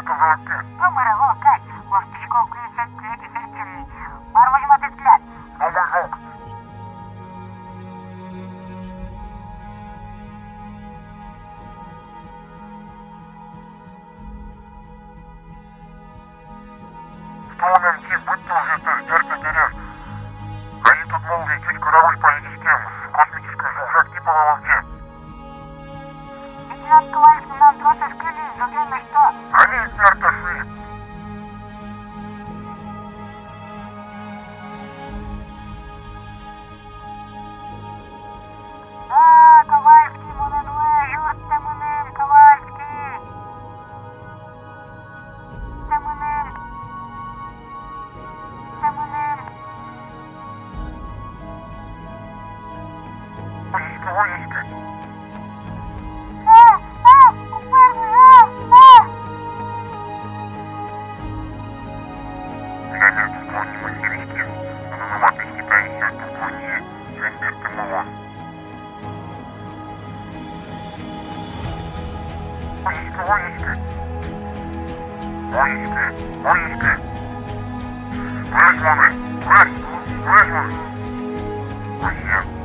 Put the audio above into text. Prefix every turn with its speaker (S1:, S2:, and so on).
S1: Помарало, кай, ласточков кричать, крепи, серчери. Марвали матыскляд.
S2: Помажок. Что он им тип, будь тоже это, терпи берешь. Они тут, мол, чуть карауль по систем. Космическая жужжак типа волонте.
S1: Лейтенант Ковальский нам 20 шкали, заглянь на что.
S2: Они эксперты шли.
S1: Ковальский, Моненуэ, юрте мунем, Ковальский. Темунем. Темунем.
S2: Воинска. Меня нет в плане мастерских. Она на маточке принесет в плане Венберг и Мала. Воинска. Врешь, мамы! Врешь, мамы! Ой, нет.